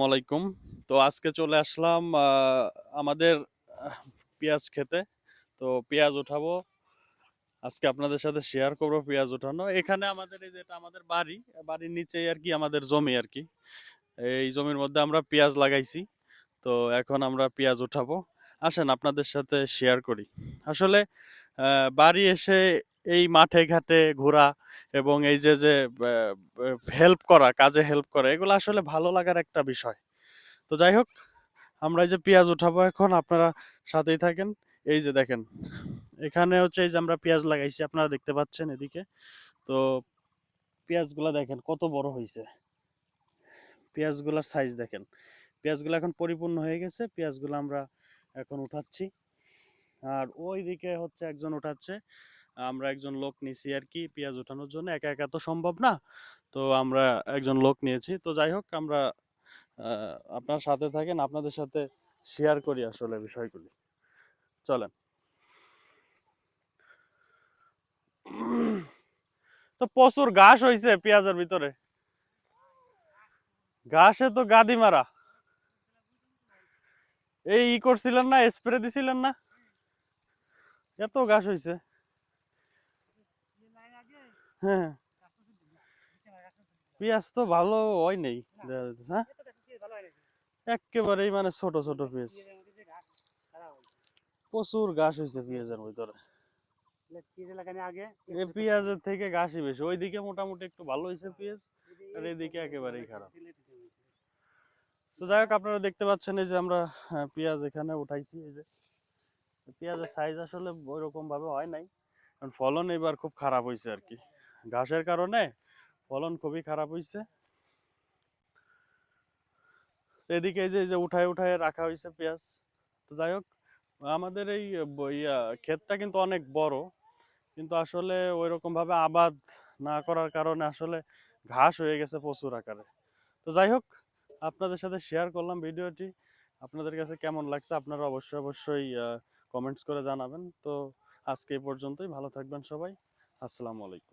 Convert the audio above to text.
আলাইকুম। তো আজকে চলে আসলাম আমাদের পেঁয়াজ খেতে। তো পেঁয়াজ উঠাবো আজকে, আপনাদের সাথে শেয়ার করবো পেঁয়াজ উঠানো। এখানে আমাদের এই যেটা আমাদের বাড়ি, বাড়ির নিচেই আর কি আমাদের জমি আর কি। এই জমির মধ্যে আমরা পেঁয়াজ লাগাইছি। তো এখন আমরা পেঁয়াজ উঠাবো। আসেন আপনাদের সাথে শেয়ার করি। আসলে বাড়ি এসে এই মাঠে ঘাটে ঘোরা এবং এই যে হেল্প করা, কাজে হেল্প করা, এগুলো আসলে ভালো লাগার একটা বিষয়। তো যাই হোক, আমরা এই যে পেঁয়াজ উঠাবো এখন, আপনারা সাথেই থাকেন। এই যে দেখেন, এখানে হচ্ছে এই যে আমরা পেঁয়াজ লাগাইছি, আপনারা দেখতে পাচ্ছেন এদিকে। তো পেঁয়াজগুলা দেখেন কত বড় হয়েছে, পেঁয়াজগুলার সাইজ দেখেন। পেঁয়াজগুলো এখন পরিপূর্ণ হয়ে গেছে, পেঁয়াজগুলো আমরা এখন উঠাচ্ছি। আর ওই দিকে হচ্ছে একজন উঠাচ্ছে, আমরা একজন লোক নিছি আর কি পেঁয়াজ উঠানোর জন্য। একা একা তো সম্ভব না, তো আমরা একজন লোক নিয়েছি। তো যাই হোক, আমরা আপনার সাথে থাকেন, আপনাদের সাথে শেয়ার করি আসলে বিষয়গুলি। চলেন। তো প্রচুর ঘাস হয়েছে পেঁয়াজের ভিতরে, ঘাসে তো গাদি মারা। এই করছিলেন না, স্প্রে দিছিলেন না, এত ঘাস হয়েছে। হ্যাঁ, পেঁয়াজ তো ভালো হয় নেই দেখা যাইতেছে, হ্যাঁ একেবারেই মানে ছোট ছোট পেঁয়াজ। প্রচুর ঘাস হয়েছে পেঁয়াজের ভিতরে, এই পেঁয়াজের থেকে ঘাসই বেশি। ওইদিকে মোটামুটি একটু ভালো হয়েছে পেঁয়াজ, আর এইদিকে একেবারেই খারাপ। তো যাই হোক, আপনারা দেখতে পাচ্ছেন এই যে আমরা পেঁয়াজ এখানে উঠাইছি। এই যে পেঁয়াজের সাইজ আসলে ওই রকম ভাবে হয় নাই, কারণ ফলন এবার খুব খারাপ হয়েছে আর কি, ঘাসের কারণে ফলন খুবই খারাপ হয়েছে। এদিকে এই যে উঠায় উঠায় রাখা হয়েছে পেঁয়াজ। তো যাই হোক, আমাদের এই ক্ষেতটা কিন্তু অনেক বড়, কিন্তু আসলে ওই রকম ভাবে আবাদ না করার কারণে আসলে ঘাস হয়ে গেছে প্রচুর আকারে। তো যাই হোক, আপনাদের সাথে শেয়ার করলাম ভিডিওটি। আপনাদের কাছে কেমন লাগছে আপনারা অবশ্যই অবশ্যই কমেন্টস করে জানাবেন। তো আজকে এই পর্যন্তই, ভালো থাকবেন সবাই। আসসালামু আলাইকুম।